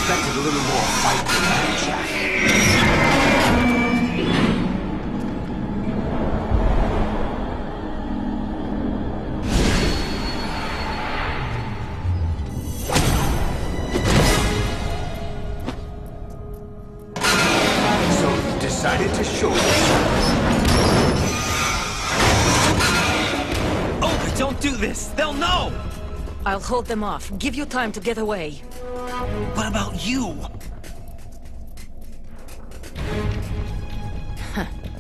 expected a little more fight than that, Jack. So you decided to show yourself. Oh, don't do this! They'll know! I'll hold them off. Give you time to get away. What about you?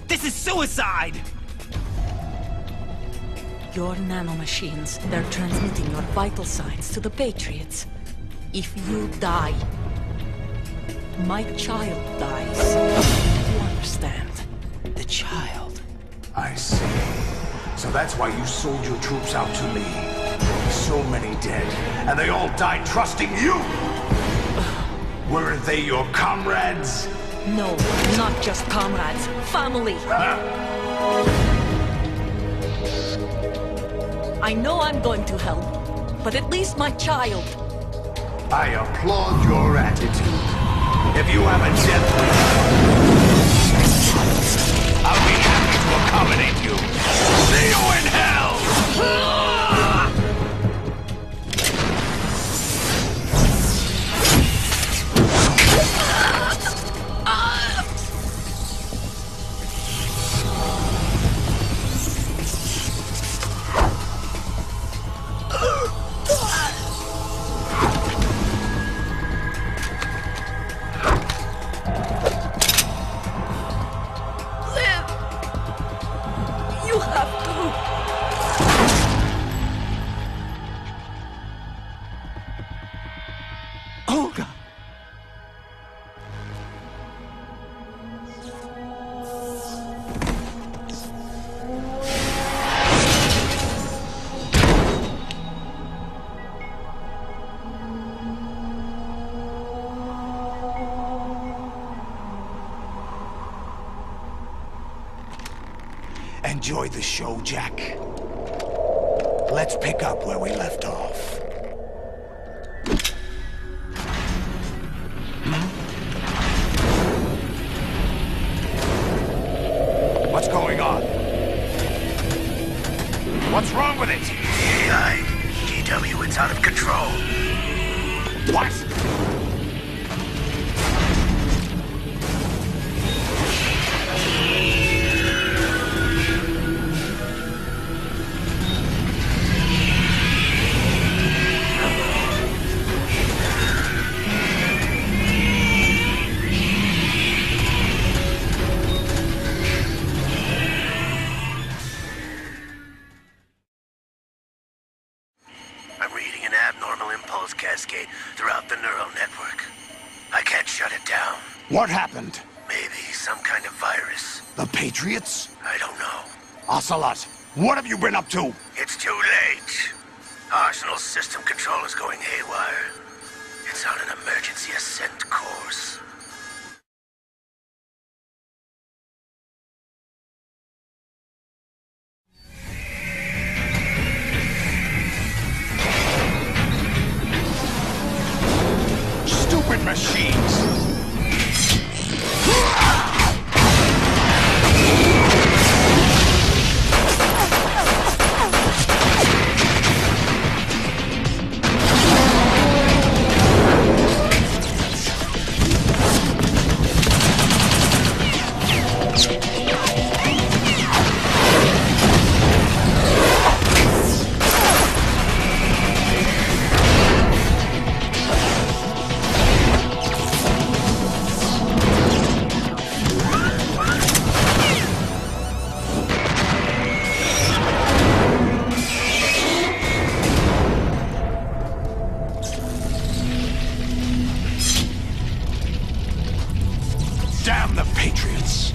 This is suicide! Your nanomachines, they're transmitting your vital signs to the Patriots. If you die, my child dies. You understand? The child. I see. So that's why you sold your troops out to me. So many dead, and they all died trusting you! Weren't they your comrades? No, not just comrades. Family! Huh? I know I'm going to help, but at least my child. I applaud your attitude. If you have a death wish, I'll be happy to accommodate you. See you in hell! Enjoy the show, Jack. Let's pick up where we left off. What's going on? What's wrong with it? AI, GW, it's out of control. What? Cascade throughout the neural network. I can't shut it down. What happened? Maybe some kind of virus. The Patriots? I don't know. Ocelot, what have you been up to? It's too late. Arsenal's system control is going haywire. It's on an emergency ascent course. Stupid machines! Damn the Patriots!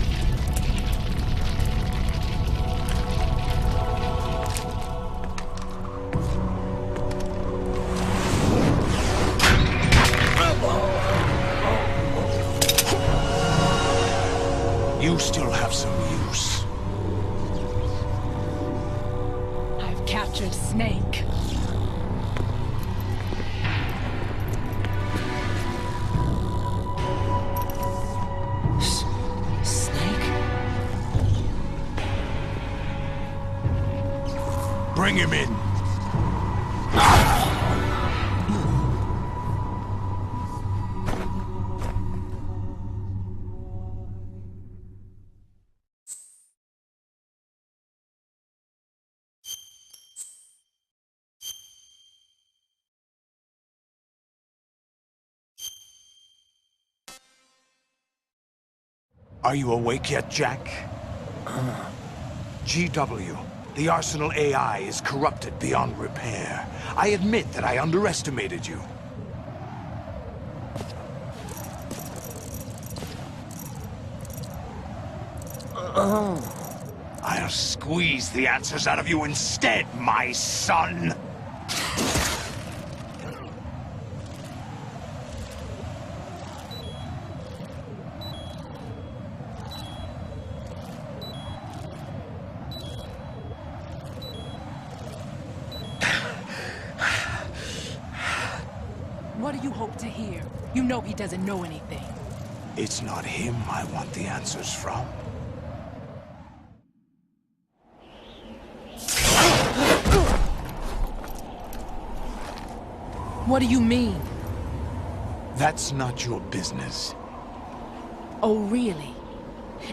You still have some use. I've captured Snake. Bring him in. Are you awake yet, Jack? GW, the Arsenal AI is corrupted beyond repair. I admit that I underestimated you. I'll squeeze the answers out of you instead, my son! What do you hope to hear? You know he doesn't know anything. It's not him I want the answers from. What do you mean? That's not your business. Oh, really?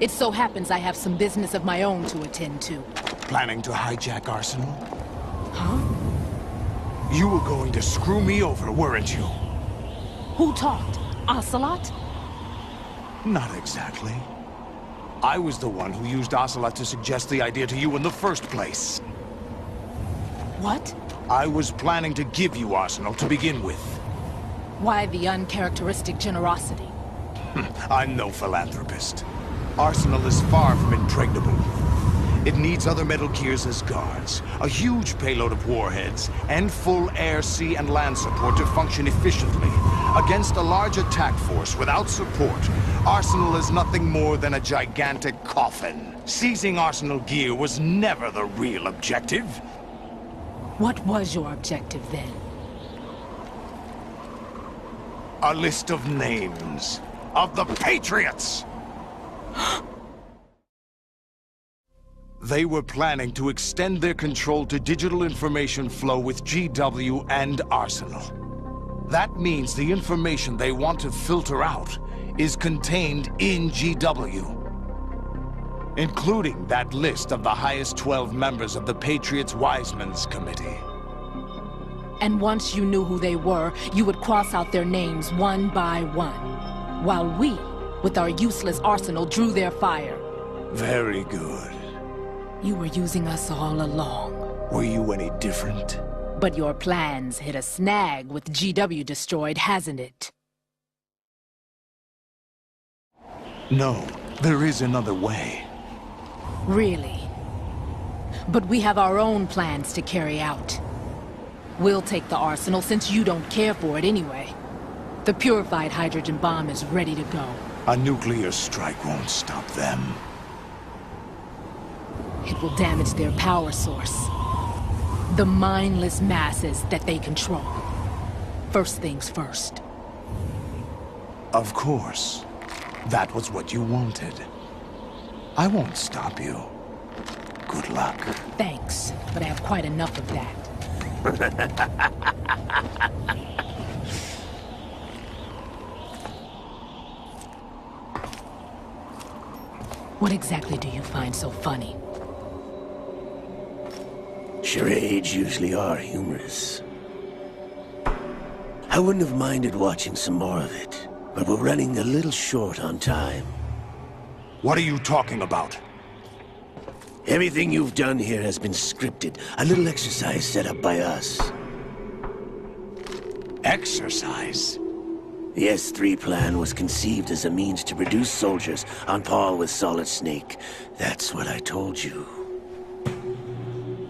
It so happens I have some business of my own to attend to. Planning to hijack Arsenal? Huh? You were going to screw me over, weren't you? Who talked? Ocelot? Not exactly. I was the one who used Ocelot to suggest the idea to you in the first place. What? I was planning to give you Arsenal to begin with. Why the uncharacteristic generosity? I'm no philanthropist. Arsenal is far from impregnable. It needs other Metal Gears as guards, a huge payload of warheads, and full air, sea, and land support to function efficiently. Against a large attack force without support, Arsenal is nothing more than a gigantic coffin. Seizing Arsenal gear was never the real objective. What was your objective then? A list of names of the Patriots! They were planning to extend their control to digital information flow with GW and Arsenal. That means the information they want to filter out is contained in GW, including that list of the highest 12 members of the Patriots Wiseman's Committee. And once you knew who they were, you would cross out their names one by one, while we, with our useless arsenal, drew their fire. Very good. You were using us all along. Were you any different? But your plans hit a snag with GW destroyed, hasn't it? No, there is another way. Really? But we have our own plans to carry out. We'll take the arsenal since you don't care for it anyway. The purified hydrogen bomb is ready to go. A nuclear strike won't stop them. It will damage their power source. The mindless masses that they control. First things first. Of course. That was what you wanted. I won't stop you. Good luck. Thanks, but I have quite enough of that. What exactly do you find so funny? Charades usually are humorous. I wouldn't have minded watching some more of it, but we're running a little short on time. What are you talking about? Everything you've done here has been scripted. A little exercise set up by us. Exercise? The S3 plan was conceived as a means to produce soldiers on par with Solid Snake. That's what I told you.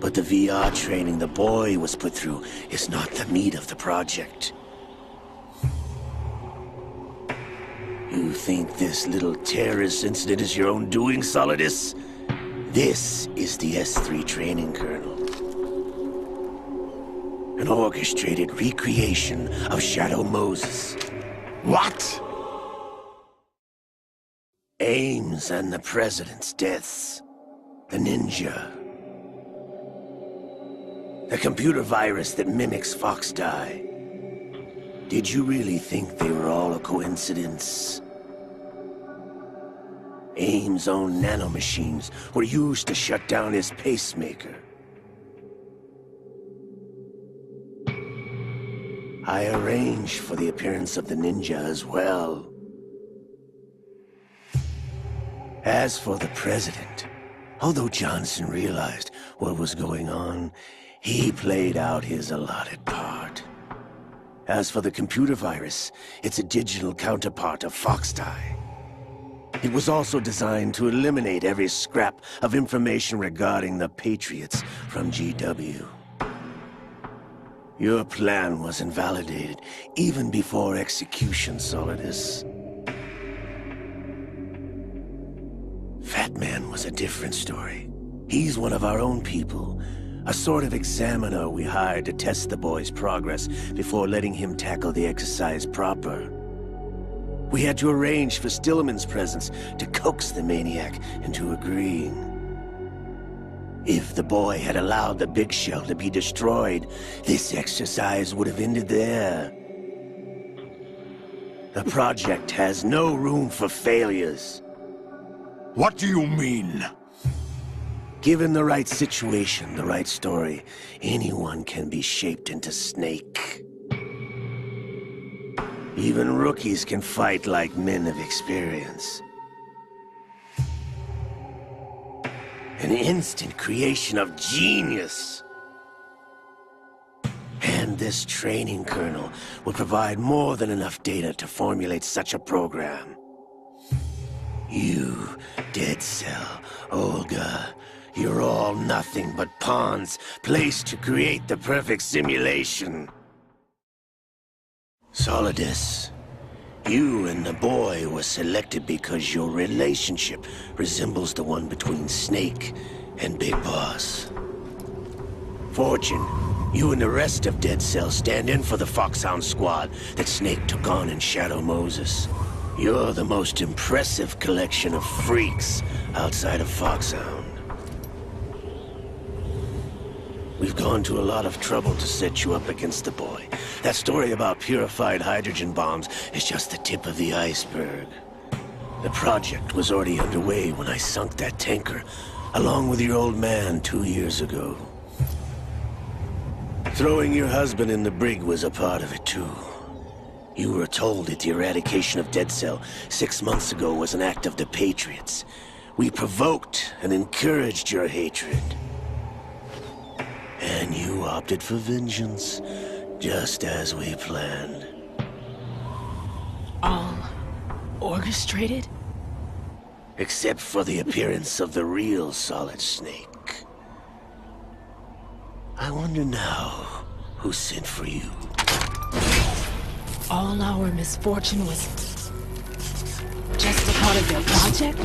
But the VR training the boy was put through is not the meat of the project. You think this little terrorist incident is your own doing, Solidus? This is the S3 training kernel. An orchestrated recreation of Shadow Moses. What? Ames and the President's deaths. The ninja. The computer virus that mimics FOXHOUND. Did you really think they were all a coincidence? AIM's own nanomachines were used to shut down his pacemaker. I arranged for the appearance of the ninja as well. As for the president, although Johnson realized what was going on, he played out his allotted part. As for the computer virus, it's a digital counterpart of FOXHOUND. It was also designed to eliminate every scrap of information regarding the Patriots from GW. Your plan was invalidated even before execution, Solidus. Fat Man was a different story. He's one of our own people, a sort of examiner we hired to test the boy's progress before letting him tackle the exercise proper. We had to arrange for Stillman's presence to coax the maniac into agreeing. If the boy had allowed the big shell to be destroyed, this exercise would have ended there. The project has no room for failures. What do you mean? Given the right situation, the right story, anyone can be shaped into Snake. Even rookies can fight like men of experience. An instant creation of genius. And this training kernel will provide more than enough data to formulate such a program. You, Dead Cell, Olga, you're all nothing but pawns placed to create the perfect simulation. Solidus, you and the boy were selected because your relationship resembles the one between Snake and Big Boss. Fortune, you and the rest of Dead Cell stand in for the FOXHOUND squad that Snake took on in Shadow Moses. You're the most impressive collection of freaks outside of FOXHOUND. We've gone to a lot of trouble to set you up against the boy. That story about purified hydrogen bombs is just the tip of the iceberg. The project was already underway when I sunk that tanker, along with your old man 2 years ago. Throwing your husband in the brig was a part of it too. You were told that the eradication of Dead Cell 6 months ago was an act of the Patriots. We provoked and encouraged your hatred. And you opted for vengeance, just as we planned. All orchestrated? Except for the appearance of the real Solid Snake. I wonder now who sent for you. All our misfortune was just a part of their project?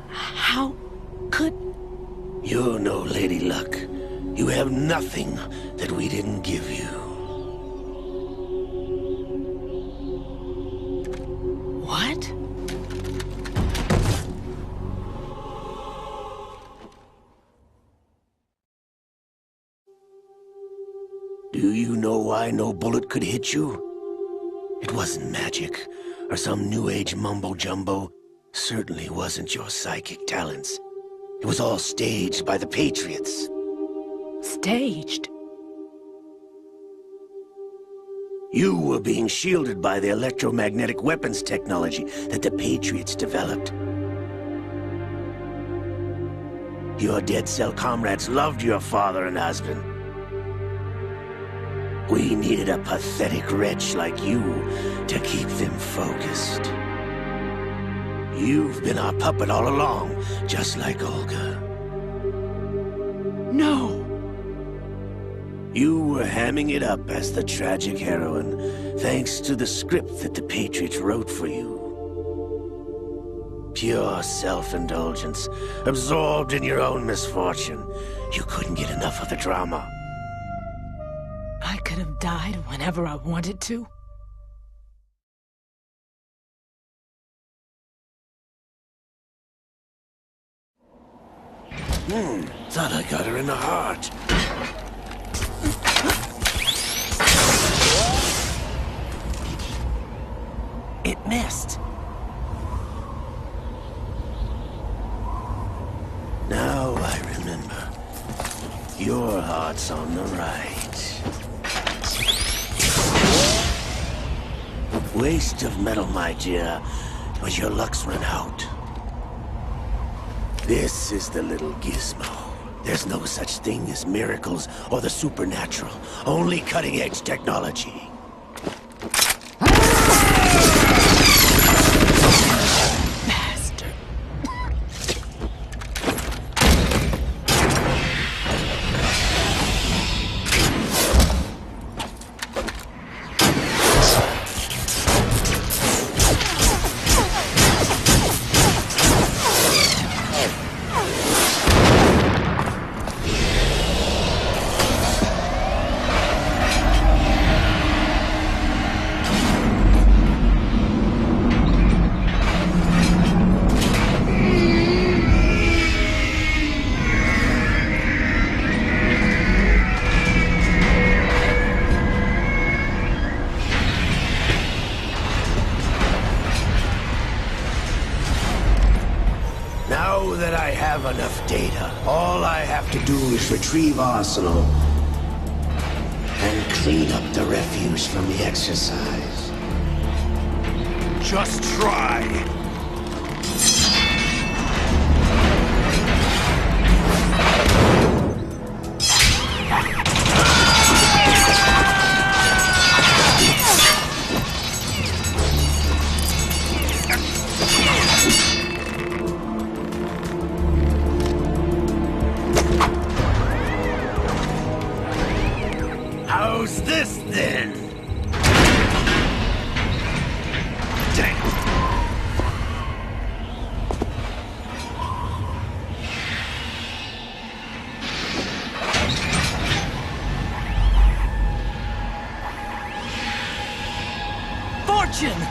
How could... You're no Lady Luck. You have nothing that we didn't give you. What? Do you know why no bullet could hit you? It wasn't magic, or some new age mumbo-jumbo. Certainly wasn't your psychic talents. It was all staged by the Patriots. Staged? You were being shielded by the electromagnetic weapons technology that the Patriots developed. Your Dead Cell comrades loved your father and husband. We needed a pathetic wretch like you to keep them focused. You've been our puppet all along, just like Olga. No! You were hamming it up as the tragic heroine, thanks to the script that the Patriots wrote for you. Pure self-indulgence, absorbed in your own misfortune. You couldn't get enough of the drama. died whenever I wanted to? Thought I got her in the heart. It missed. Now I remember. Your heart's on the right. Waste of metal, my dear, but your luck's run out. This is the little gizmo. There's no such thing as miracles or the supernatural. Only cutting-edge technology. Bastard. Now that I have enough data, all I have to do is retrieve Arsenal and clean up the refuse from the exercise. Just try. How's this then? Damn. Fortune!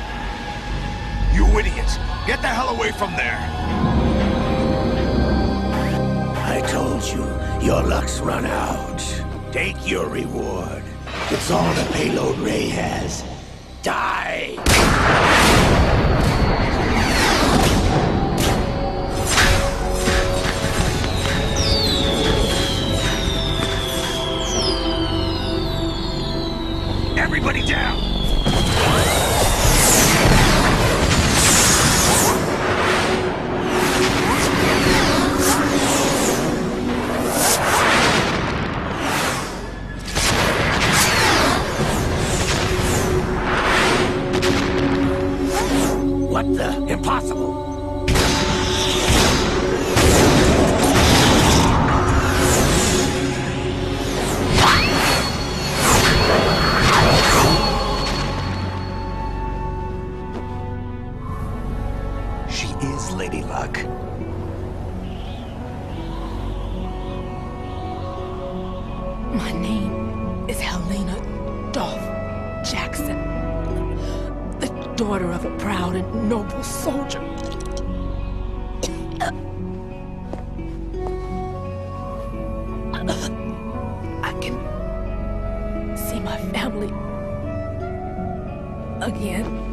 You idiots! Get the hell away from there! I told you, your luck's run out. Take your reward. It's all the payload Ray has. Die! Everybody down! What the? Impossible! She is Lady Luck. My name is Helena Dolph Jackson, the daughter of a proud and noble soldier. I can see my family again.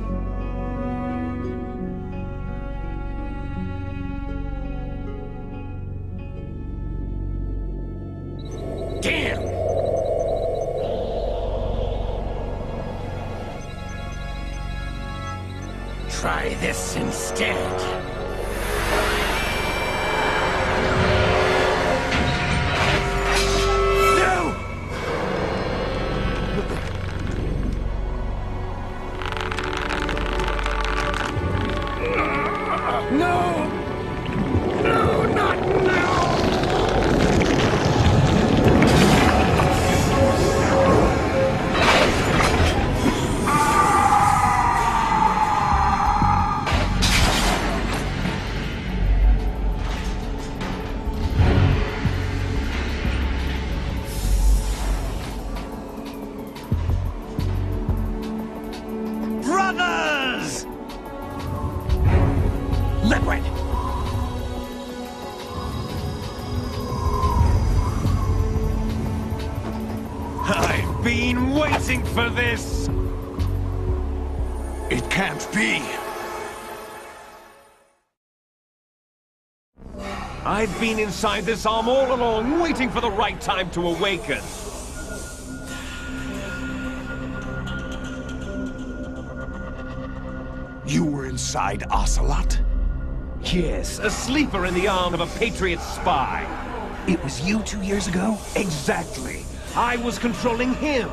Damn! Try this instead. No! No! No, not now! Liquid! I've been waiting for this! It can't be. I've been inside this arm all along, waiting for the right time to awaken. You were inside Ocelot? Yes, a sleeper in the arm of a Patriot spy. It was you 2 years ago? Exactly. I was controlling him.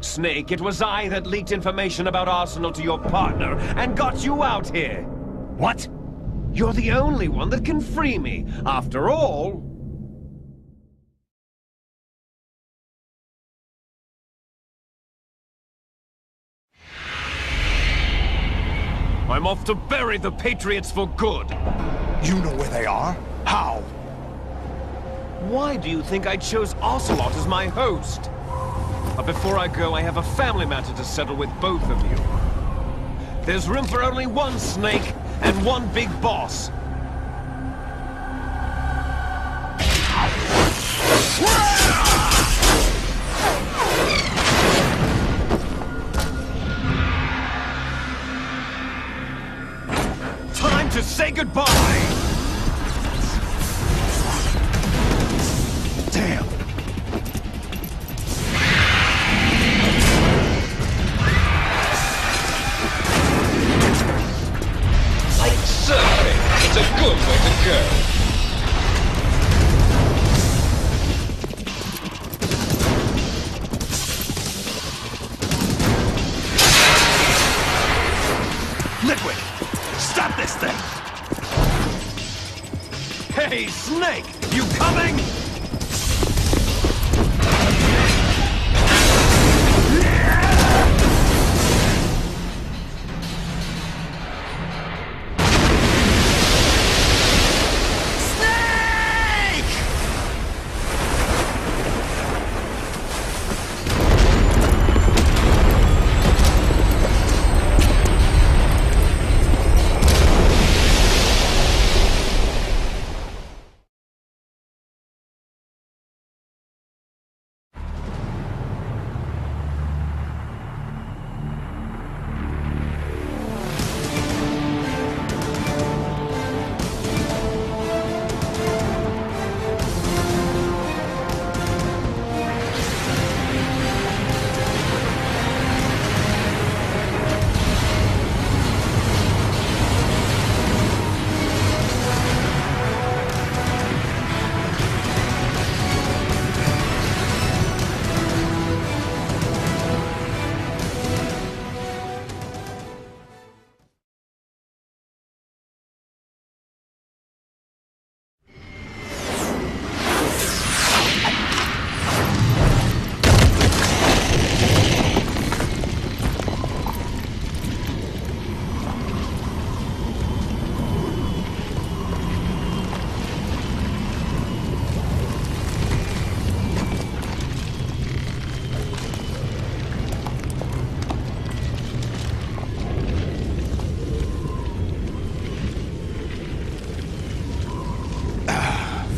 Snake, it was I that leaked information about Arsenal to your partner and got you out here. What? You're the only one that can free me. After all... I'm off to bury the Patriots for good. You know where they are? How? Why do you think I chose Ocelot as my host? But before I go, I have a family matter to settle with both of you. There's room for only one Snake and one big boss. Time to say goodbye! Damn! Like surfing, it's a good way to go. Liquid! Stop this thing! Hey, Snake! You coming?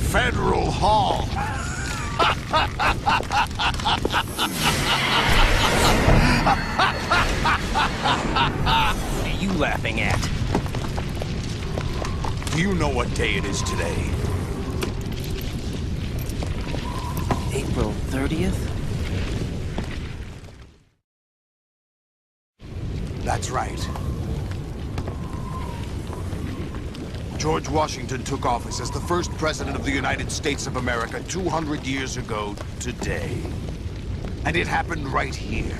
Federal Hall. What are you laughing at? Do you know what day it is today? April 30th? That's right. George Washington took office as the first president of the United States of America 200 years ago today. And it happened right here.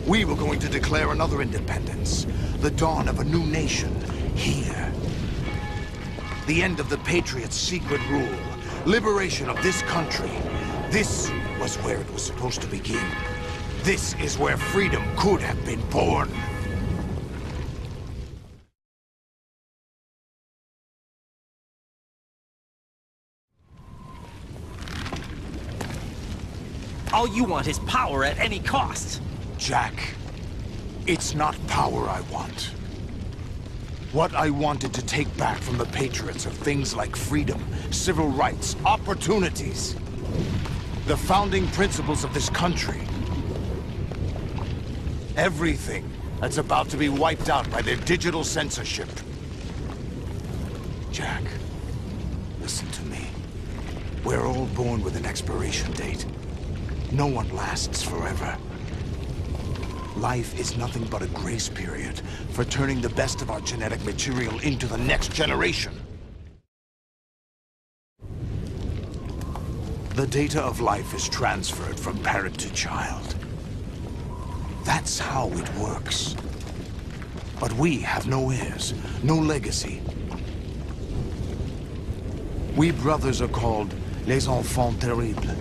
We were going to declare another independence, the dawn of a new nation, here. The end of the Patriots' secret rule, liberation of this country. This was where it was supposed to begin. This is where freedom could have been born. All you want is power at any cost. Jack, It's not power I want. What I wanted to take back from the Patriots are things like freedom, civil rights, opportunities. The founding principles of this country. Everything that's about to be wiped out by their digital censorship. Jack, listen to me. We're all born with an expiration date. No one lasts forever. Life is nothing but a grace period for turning the best of our genetic material into the next generation. The data of life is transferred from parent to child. That's how it works. But we have no heirs, no legacy. We brothers are called les enfants terribles.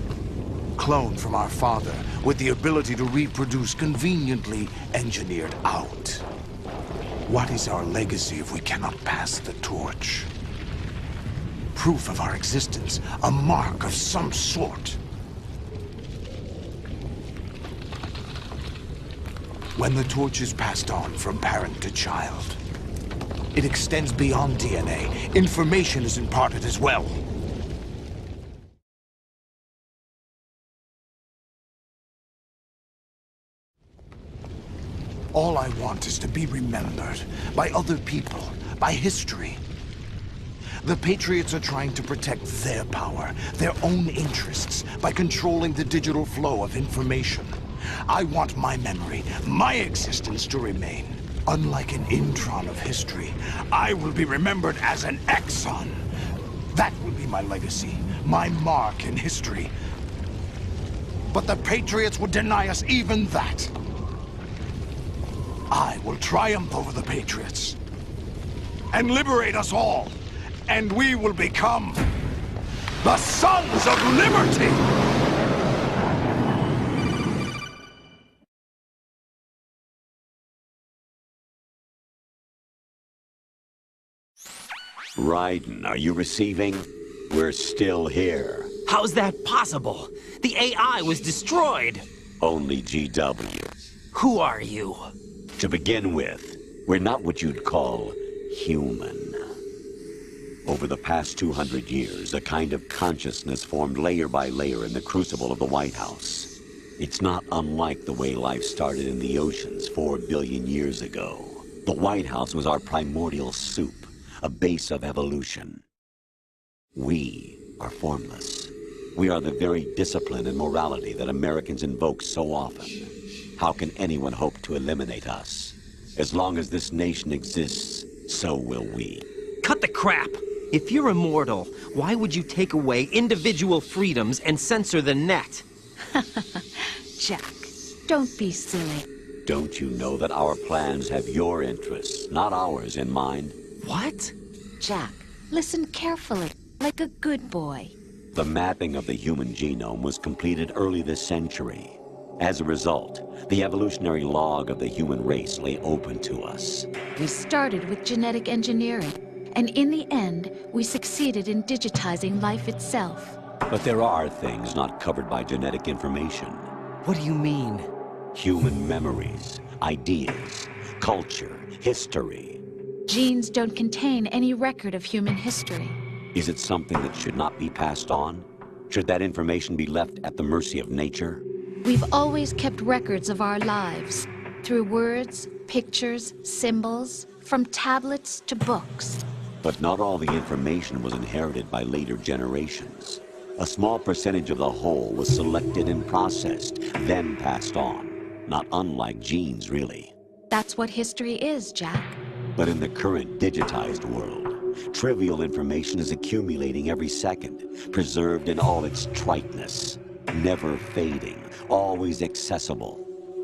Cloned from our father, with the ability to reproduce conveniently engineered out. What is our legacy if we cannot pass the torch? Proof of our existence, a mark of some sort. When the torch is passed on from parent to child, it extends beyond DNA. Information is imparted as well. All I want is to be remembered by other people, by history. The Patriots are trying to protect their power, their own interests, by controlling the digital flow of information. I want my memory, my existence to remain. Unlike an intron of history, I will be remembered as an exon. That will be my legacy, my mark in history. But the Patriots would deny us even that. I will triumph over the Patriots and liberate us all, and we will become the Sons of Liberty! Raiden, are you receiving? We're still here. How's that possible? The AI was destroyed! Only GW. Who are you? To begin with, we're not what you'd call human. Over the past 200 years, a kind of consciousness formed layer by layer in the crucible of the White House. It's not unlike the way life started in the oceans 4 billion years ago. The White House was our primordial soup, a base of evolution. We are formless. We are the very discipline and morality that Americans invoke so often. How can anyone hope to eliminate us? As long as this nation exists, so will we. Cut the crap! If you're immortal, why would you take away individual freedoms and censor the net? Jack, don't be silly. Don't you know that our plans have your interests, not ours, in mind? What? Jack, listen carefully, like a good boy. The mapping of the human genome was completed early this century. As a result, the evolutionary log of the human race lay open to us. We started with genetic engineering, and in the end, we succeeded in digitizing life itself. But there are things not covered by genetic information. What do you mean? Human memories, ideas, culture, history. Genes don't contain any record of human history. Is it something that should not be passed on? Should that information be left at the mercy of nature? We've always kept records of our lives, through words, pictures, symbols, from tablets to books. But not all the information was inherited by later generations. A small percentage of the whole was selected and processed, then passed on. Not unlike genes, really. That's what history is, Jack. But in the current digitized world, trivial information is accumulating every second, preserved in all its triteness, never fading, always accessible.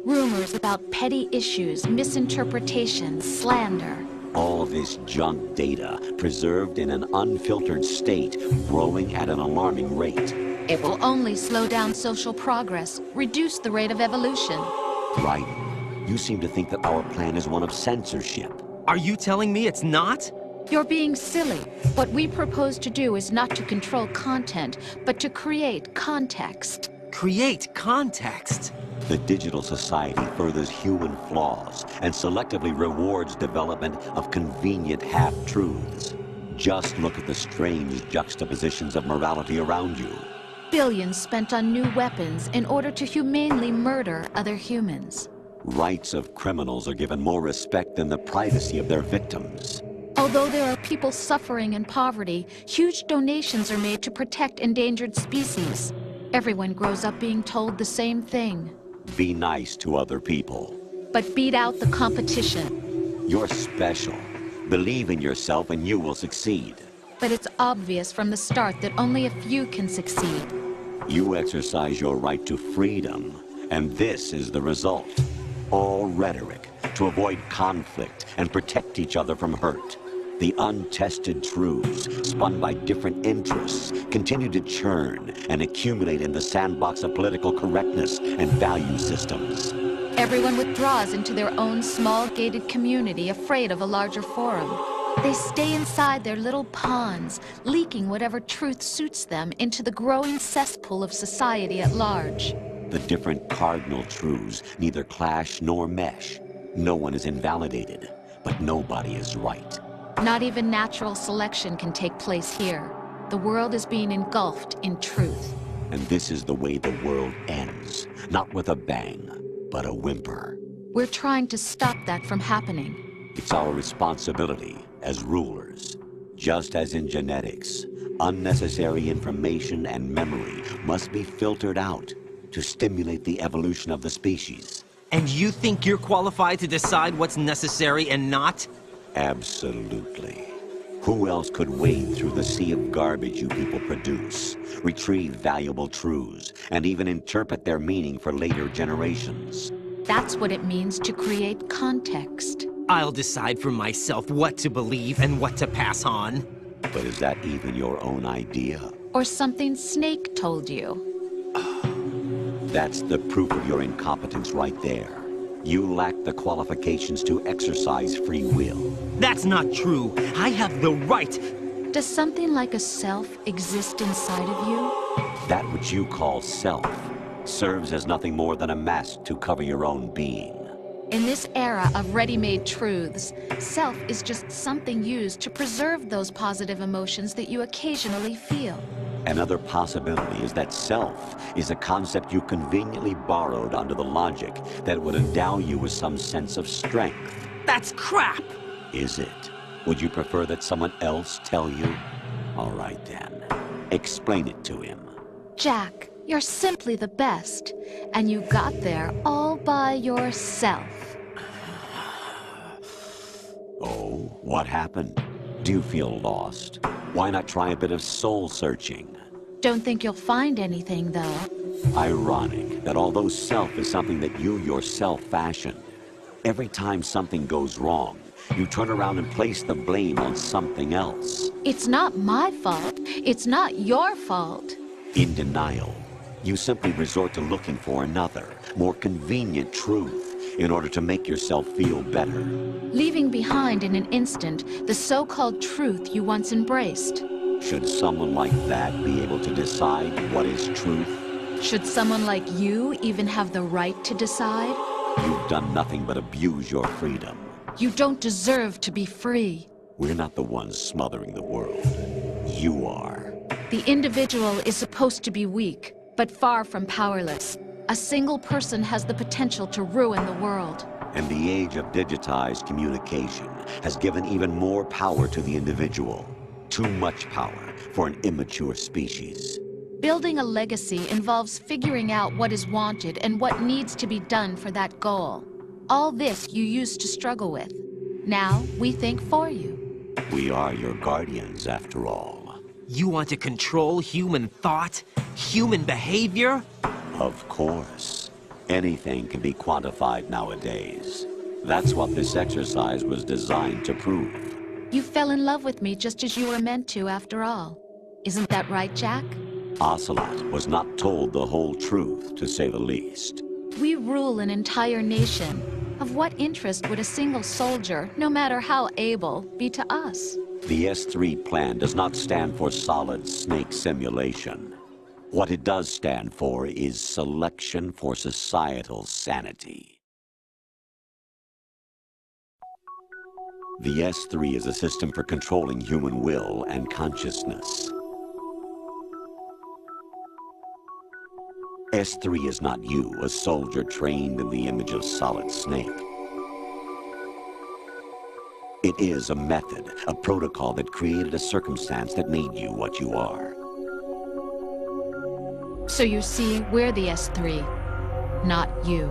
Rumors about petty issues, misinterpretations, slander. All this junk data, preserved in an unfiltered state, growing at an alarming rate. It will only slow down social progress, reduce the rate of evolution. Raiden, you seem to think that our plan is one of censorship. Are you telling me it's not? You're being silly. What we propose to do is not to control content, but to create context. Create context. The digital society furthers human flaws and selectively rewards development of convenient half-truths. Just look at the strange juxtapositions of morality around you. Billions spent on new weapons in order to humanely murder other humans. Rights of criminals are given more respect than the privacy of their victims. Although there are people suffering in poverty, huge donations are made to protect endangered species. Everyone grows up being told the same thing. Be nice to other people. But beat out the competition. You're special. Believe in yourself and you will succeed. But it's obvious from the start that only a few can succeed. You exercise your right to freedom, and this is the result. All rhetoric to avoid conflict and protect each other from hurt. The untested truths, spun by different interests, continue to churn and accumulate in the sandbox of political correctness and value systems. Everyone withdraws into their own small gated community, afraid of a larger forum. They stay inside their little ponds, leaking whatever truth suits them into the growing cesspool of society at large. The different cardinal truths neither clash nor mesh. No one is invalidated, but nobody is right. Not even natural selection can take place here. The world is being engulfed in truth. And this is the way the world ends. Not with a bang, but a whimper. We're trying to stop that from happening. It's our responsibility as rulers. Just as in genetics, unnecessary information and memory must be filtered out to stimulate the evolution of the species. And you think you're qualified to decide what's necessary and not? Absolutely. Who else could wade through the sea of garbage you people produce, retrieve valuable truths, and even interpret their meaning for later generations? That's what it means to create context. I'll decide for myself what to believe and what to pass on. But is that even your own idea? Or something Snake told you? That's the proof of your incompetence right there. You lack the qualifications to exercise free will. That's not true. I have the right. Does something like a self exist inside of you? That which you call self serves as nothing more than a mask to cover your own being. In this era of ready-made truths, self is just something used to preserve those positive emotions that you occasionally feel. Another possibility is that self is a concept you conveniently borrowed under the logic that would endow you with some sense of strength. That's crap! Is it? Would you prefer that someone else tell you? All right then. Explain it to him. Jack, you're simply the best, and you got there all by yourself. Oh, what happened? Do you feel lost? Why not try a bit of soul-searching? Don't think you'll find anything, though. Ironic that although self is something that you yourself fashioned, every time something goes wrong, you turn around and place the blame on something else. It's not my fault. It's not your fault. In denial, you simply resort to looking for another, more convenient truth in order to make yourself feel better. Leaving behind in an instant the so-called truth you once embraced. Should someone like that be able to decide what is truth? Should someone like you even have the right to decide? You've done nothing but abuse your freedom. You don't deserve to be free. We're not the ones smothering the world. You are. The individual is supposed to be weak, but far from powerless. A single person has the potential to ruin the world. And the age of digitized communication has given even more power to the individual. Too much power for an immature species. Building a legacy involves figuring out what is wanted and what needs to be done for that goal. All this you used to struggle with. Now, we think for you. We are your guardians, after all. You want to control human thought? Human behavior? Of course. Anything can be quantified nowadays. That's what this exercise was designed to prove. You fell in love with me just as you were meant to, after all. Isn't that right, Jack? Ocelot was not told the whole truth, to say the least. We rule an entire nation. Of what interest would a single soldier, no matter how able, be to us? The S3 plan does not stand for solid snake simulation. What it does stand for is selection for societal sanity. The S3 is a system for controlling human will and consciousness. S3 is not you, a soldier trained in the image of Solid Snake. It is a method, a protocol that created a circumstance that made you what you are. So you see, we're the S3, not you.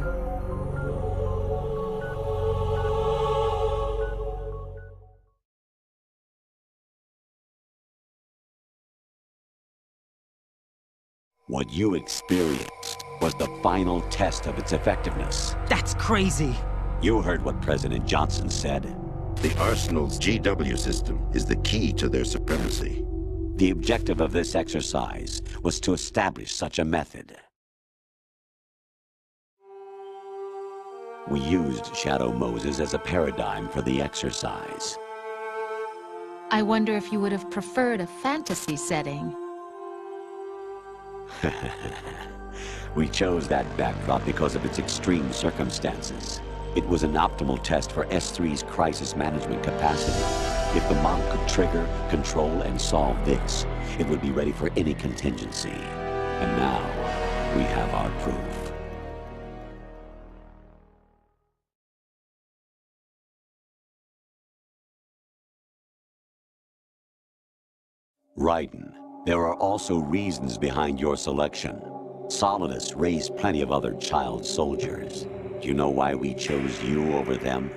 What you experienced was the final test of its effectiveness. That's crazy. You heard what President Johnson said. The Arsenal's GW system is the key to their supremacy. The objective of this exercise was to establish such a method. We used Shadow Moses as a paradigm for the exercise. I wonder if you would have preferred a fantasy setting. We chose that backdrop because of its extreme circumstances. It was an optimal test for S3's crisis management capacity. If the model could trigger, control, and solve this, it would be ready for any contingency. And now, we have our proof. Raiden, there are also reasons behind your selection. Solidus raised plenty of other child soldiers. Do you know why we chose you over them?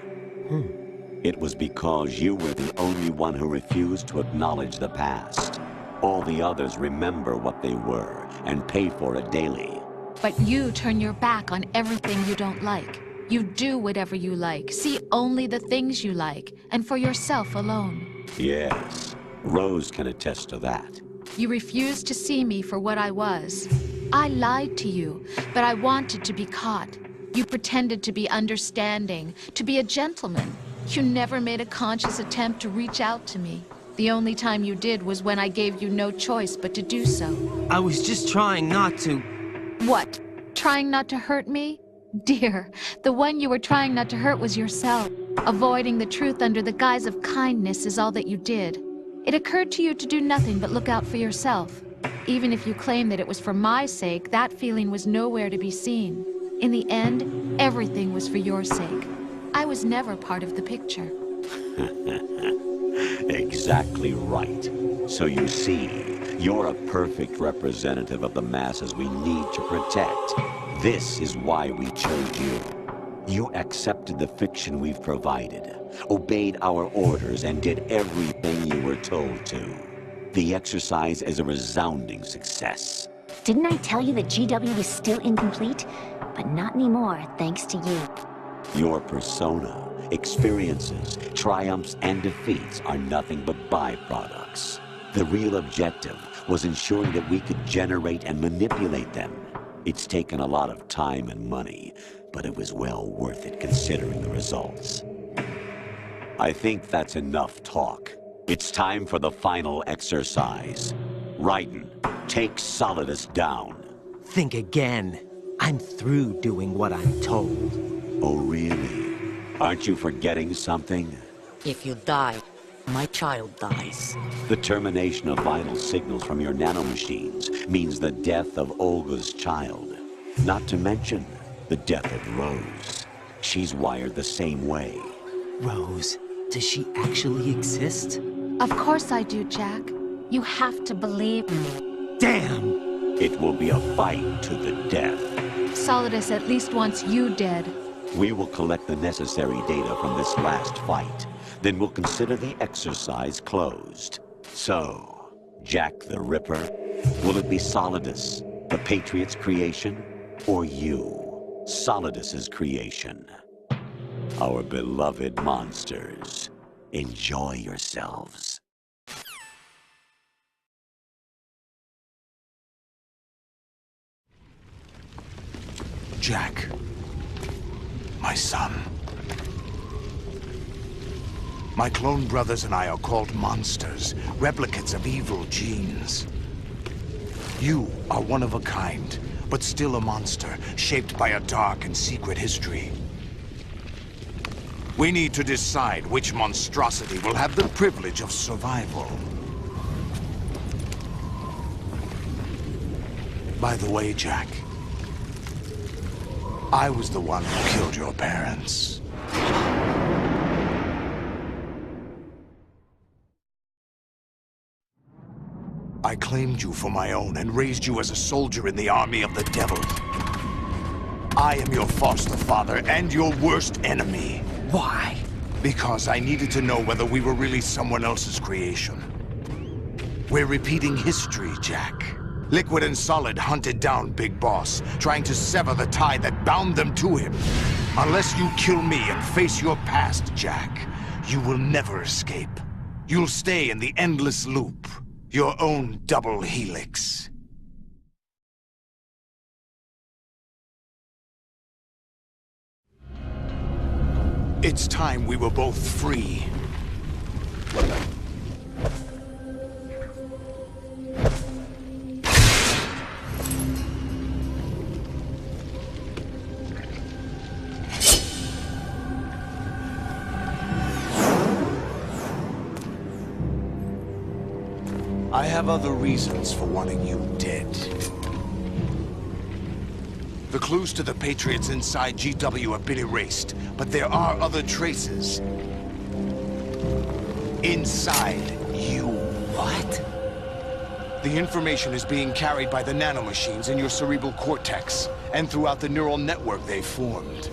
It was because you were the only one who refused to acknowledge the past. All the others remember what they were and pay for it daily. But you turn your back on everything you don't like. You do whatever you like, see only the things you like, and for yourself alone. Yes, Rose can attest to that. You refused to see me for what I was. I lied to you, but I wanted to be caught. You pretended to be understanding, to be a gentleman. You never made a conscious attempt to reach out to me. The only time you did was when I gave you no choice but to do so. I was just trying not to... What? Trying not to hurt me? Dear, the one you were trying not to hurt was yourself. Avoiding the truth under the guise of kindness is all that you did. It occurred to you to do nothing but look out for yourself. Even if you claim that it was for my sake, that feeling was nowhere to be seen. In the end, everything was for your sake. I was never part of the picture. Exactly right. So you see, you're a perfect representative of the masses we need to protect. This is why we chose you. You accepted the fiction we've provided, obeyed our orders, and did everything you were told to. The exercise is a resounding success. Didn't I tell you that GW was still incomplete? But not anymore, thanks to you. Your persona, experiences, triumphs, and defeats are nothing but byproducts. The real objective was ensuring that we could generate and manipulate them. It's taken a lot of time and money, but it was well worth it considering the results. I think that's enough talk. It's time for the final exercise. Raiden, take Solidus down. Think again. I'm through doing what I'm told. Oh, really? Aren't you forgetting something? If you die, my child dies. The termination of vital signals from your nanomachines means the death of Olga's child. Not to mention the death of Rose. She's wired the same way. Rose, does she actually exist? Of course I do, Jack. You have to believe me. Damn! It will be a fight to the death. Solidus at least wants you dead. We will collect the necessary data from this last fight. Then we'll consider the exercise closed. So, Jack the Ripper, will it be Solidus, the Patriot's creation, or you, Solidus's creation? Our beloved monsters, enjoy yourselves. Jack, my son. My clone brothers and I are called monsters, replicates of evil genes. You are one of a kind, but still a monster, shaped by a dark and secret history. We need to decide which monstrosity will have the privilege of survival. By the way, Jack, I was the one who killed your parents. I claimed you for my own and raised you as a soldier in the army of the devil. I am your foster father and your worst enemy. Why? Because I needed to know whether we were really someone else's creation. We're repeating history, Jack. Liquid and Solid hunted down Big Boss, trying to sever the tie that bound them to him. Unless you kill me and face your past, Jack, you will never escape. You'll stay in the endless loop, your own double helix. It's time we were both free. I have other reasons for wanting you dead. The clues to the Patriots inside GW have been erased, but there are other traces. Inside you. What? The information is being carried by the nanomachines in your cerebral cortex, and throughout the neural network they formed.